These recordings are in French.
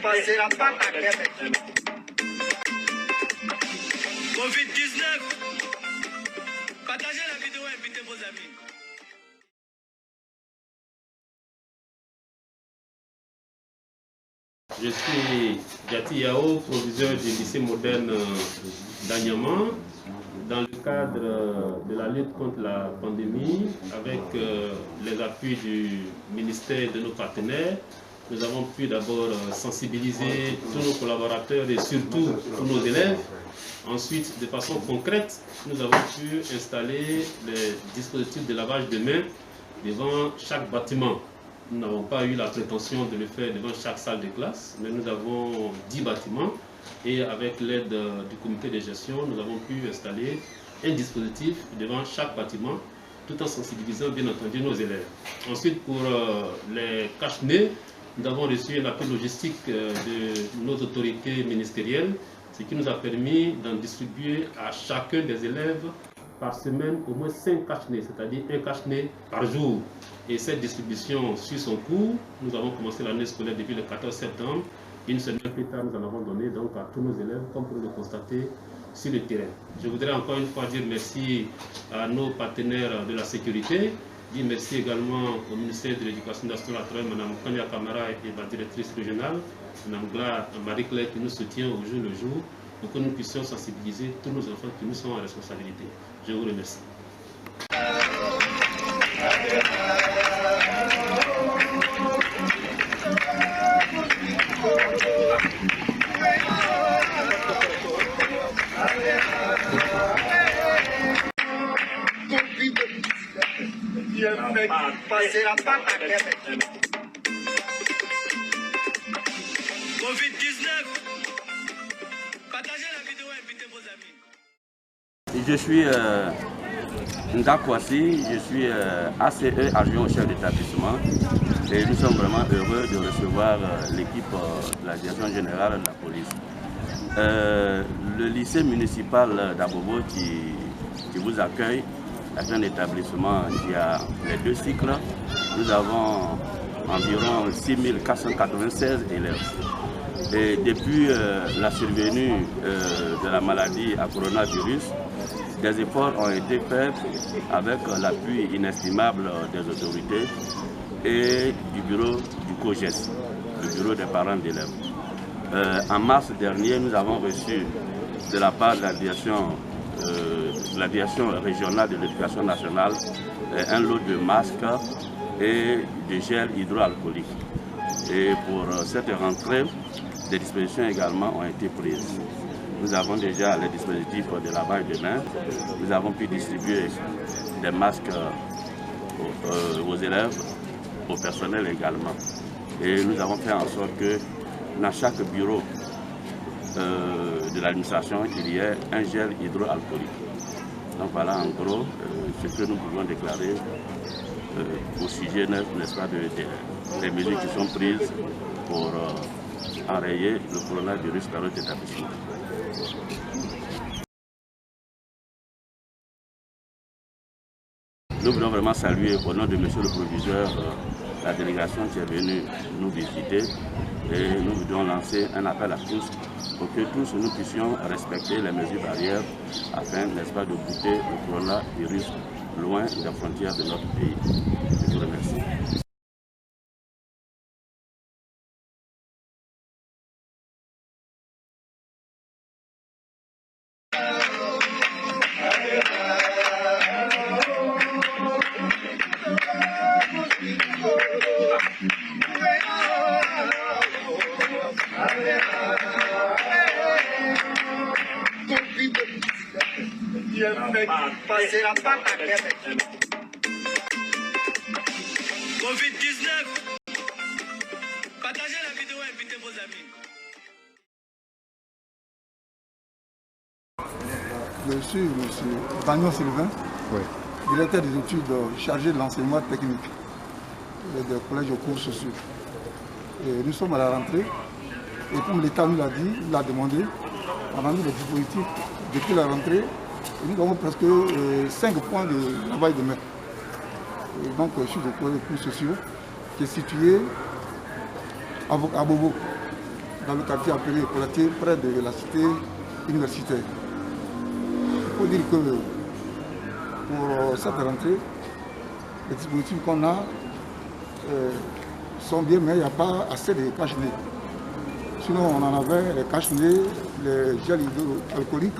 passera pas ta tête. Covid-19. Partagez la vidéo et invitez vos amis. Je suis Gati Yao, proviseur du lycée moderne d'Agnaman. Dans le cadre de la lutte contre la pandémie, avec les appuis du ministère et de nos partenaires, nous avons pu d'abord sensibiliser tous nos collaborateurs et surtout tous nos élèves. Ensuite, de façon concrète, nous avons pu installer les dispositifs de lavage de mains devant chaque bâtiment. Nous n'avons pas eu la prétention de le faire devant chaque salle de classe, mais nous avons 10 bâtiments et avec l'aide du comité de gestion, nous avons pu installer un dispositif devant chaque bâtiment tout en sensibilisant bien entendu nos élèves. Ensuite, pour les cache-nez, nous avons reçu un appui logistique de nos autorités ministérielles, ce qui nous a permis d'en distribuer à chacun des élèves par semaine au moins 5 cache-nez, c'est-à-dire un cache-nez par jour. Et cette distribution suit son cours. Nous avons commencé l'année scolaire depuis le 14 septembre. Une semaine plus tard, nous en avons donné donc à tous nos élèves, comme pour le constater sur le terrain. Je voudrais encore une fois dire merci à nos partenaires de la sécurité. Dire merci également au ministère de l'Éducation nationale, Mme Kanya Kamara et ma directrice régionale, Mme Marie-Claire, qui nous soutient au jour le jour, pour que nous puissions sensibiliser tous nos enfants qui nous sont en responsabilité. Je vous remercie. Passera pas ta tête. Covid-19. Partagez la vidéo et invitez vos amis. Je suis Ndakwasi, je suis ACE, adjoint au chef d'établissement, et nous sommes vraiment heureux de recevoir l'équipe de la direction générale de la police. Le lycée municipal d'Abobo qui vous accueille, c'est un établissement qui a les 2 cycles. Nous avons environ 6496 élèves. Et depuis la survenue de la maladie à coronavirus, des efforts ont été faits avec l'appui inestimable des autorités et du bureau du COGES, le bureau des parents d'élèves. En mars dernier, nous avons reçu de la part de la direction régionale de l'éducation nationale un lot de masques et de gel hydroalcoolique. Et pour cette rentrée, des dispositions également ont été prises. Nous avons déjà les dispositifs de lavage de mains. Nous avons pu distribuer des masques aux élèves, au personnel également. Et nous avons fait en sorte que dans chaque bureau de l'administration, il y ait un gel hydroalcoolique. Donc voilà en gros ce que nous pouvons déclarer au sujet, n'est-ce pas, des mesures qui sont prises pour enrayer le coronavirus dans notre établissement. Nous voulons vraiment saluer au nom de monsieur le proviseur la délégation qui est venue nous visiter et nous voulons lancer un appel à tous pour que tous nous puissions respecter les mesures barrières afin, n'est-ce pas, de goûter le coronavirus loin des frontières de notre pays. Je vous remercie. Passera pas ta tête. Covid-19. Partagez la vidéo et invitez vos amis. Je suis M. Daniel Sylvain, directeur des études chargé de l'enseignement technique des collèges aux cours sociaux. Et nous sommes à la rentrée et comme l'État nous l'a dit, il l'a demandé, on a mis des dispositifs depuis la rentrée. Nous avons presque 5 points de travail de main. Et donc, je suis de collège aux cours sociaux qui est situé à Bobo, dans le quartier appelé Colatier, près de la cité universitaire. Il faut dire que pour cette rentrée, les dispositifs qu'on a sont bien, mais il n'y a pas assez de cache-nez. Sinon, on en avait les cache-nez, les gels hydroalcooliques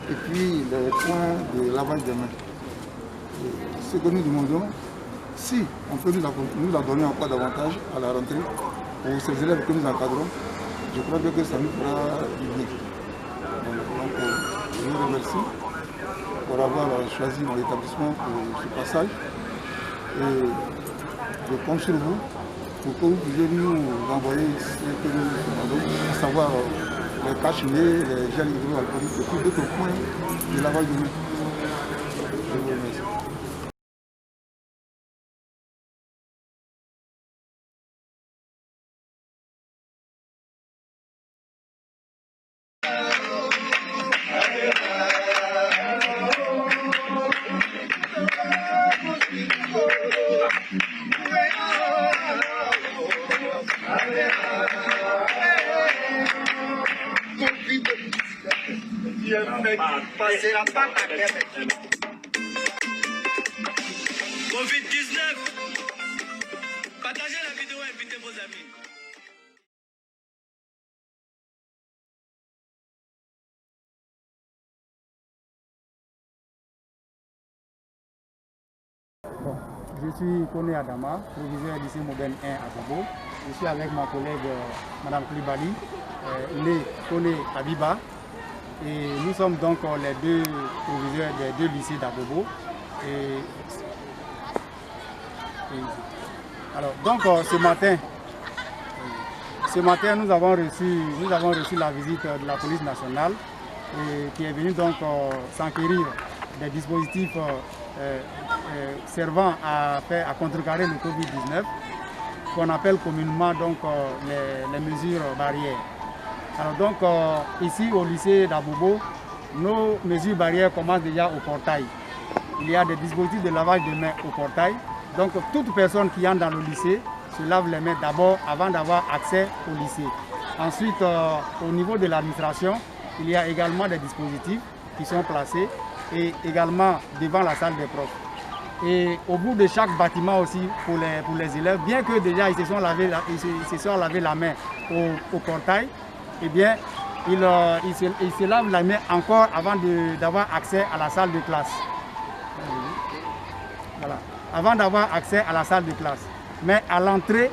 et puis les points de lavage des mains. Ce que nous demandons, si on peut nous la donner encore davantage à la rentrée pour ces élèves que nous encadrons, je crois bien que ça nous fera du bien. Donc, je vous remercie pour avoir choisi mon établissement pour ce passage. Et je compte sur vous pour que vous puissiez nous envoyer ce que nous demandons, à savoir les cache-nez, les gels hydroalcooliques et puis d'autres points de lavage de mains. Je vous remercie. Passera pas ta tête. Covid-19. Partagez la vidéo et invitez vos amis. Bon, je suis Koné Adama, proviseur lycée moderne 1 à Bobo. Je suis avec ma collègue Mme Klibali, née Koné Abiba. Et nous sommes donc les deux proviseurs des deux lycées d'Abobo. Alors, donc ce matin, nous avons reçu la visite de la police nationale qui est venue donc s'enquérir des dispositifs servant à contrecarrer le Covid-19, qu'on appelle communément donc les mesures barrières. Alors donc ici au lycée d'Abobo, nos mesures barrières commencent déjà au portail. Il y a des dispositifs de lavage de mains au portail. Donc toute personne qui entre dans le lycée se lave les mains d'abord avant d'avoir accès au lycée. Ensuite, au niveau de l'administration, il y a également des dispositifs qui sont placés et également devant la salle des profs. Et au bout de chaque bâtiment aussi pour les élèves, bien que déjà ils se sont lavé la main au portail, eh bien, ils se lavent la main encore avant d'avoir accès à la salle de classe. Voilà. Avant d'avoir accès à la salle de classe. Mais à l'entrée,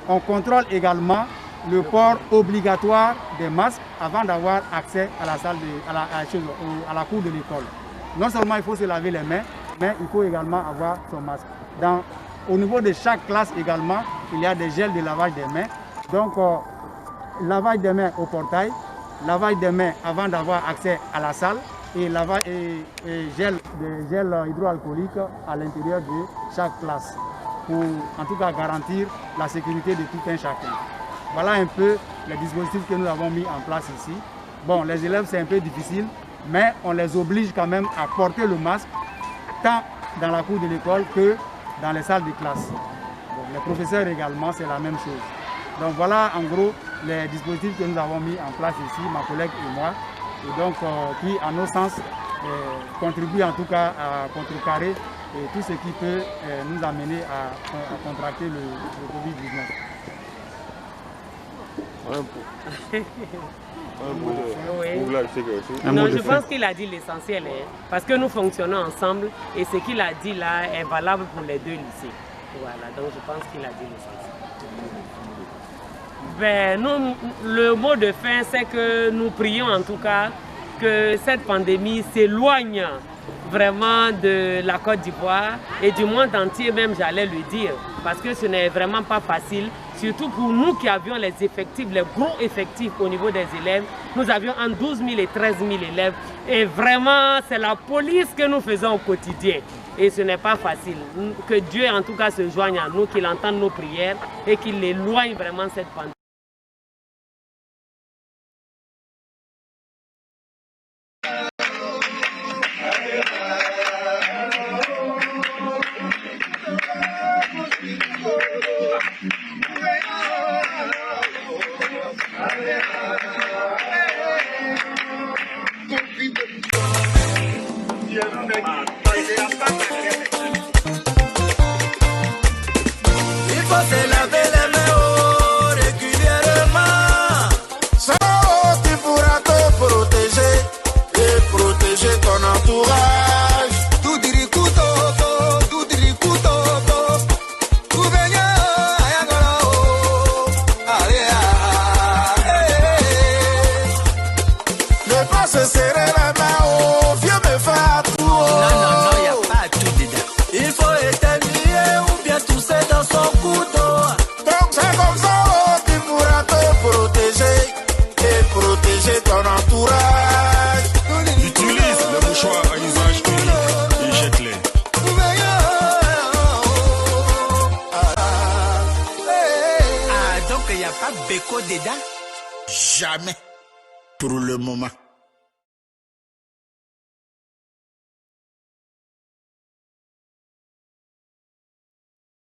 on contrôle également le port obligatoire des masques avant d'avoir accès à la salle à la cour de l'école. Non seulement il faut se laver les mains, mais il faut également avoir son masque. Au niveau de chaque classe également, il y a des gels de lavage des mains. Donc, lavage des mains au portail, lavage des mains avant d'avoir accès à la salle et gel hydroalcoolique à l'intérieur de chaque classe pour en tout cas garantir la sécurité de tout un chacun. Voilà un peu les dispositifs que nous avons mis en place ici. Bon, les élèves c'est un peu difficile, mais on les oblige quand même à porter le masque tant dans la cour de l'école que dans les salles de classe. Bon, les professeurs également, c'est la même chose. Donc voilà en gros les dispositifs que nous avons mis en place ici, ma collègue et moi, et donc qui, à nos sens, contribuent en tout cas à contrecarrer tout ce qui peut nous amener à contracter le Covid-19. Non, je pense qu'il a dit l'essentiel, parce que nous fonctionnons ensemble et ce qu'il a dit là est valable pour les deux lycées. Voilà, donc je pense qu'il a dit l'essentiel. Ben, le mot de fin, c'est que nous prions en tout cas que cette pandémie s'éloigne vraiment de la Côte d'Ivoire et du monde entier même, j'allais le dire, parce que ce n'est vraiment pas facile, surtout pour nous qui avions les effectifs, les gros effectifs au niveau des élèves. Nous avions entre 12 000 et 13 000 élèves et vraiment c'est la police que nous faisons au quotidien et ce n'est pas facile. Que Dieu en tout cas se joigne à nous, qu'il entende nos prières et qu'il éloigne vraiment cette pandémie. faut se laver les mains régulièrement. Ça, tu pourras te protéger et protéger ton entourage. Tout diri kutoto, tout diri kutoto. Tout baigne, ayagala oh. Allez, Ne pas se serrer la main, oh, viens me faire tout. Oh. non, y a pas tout dedans. Il faut éternuer ou bien tousser dans son couteau. Donc c'est comme ça, oh, tu pourras te protéger et protéger ton entourage. Utilise le mouchoir à usage unique et jette-les. Ah, donc il n'y a pas béco dedans? Jamais pour le moment.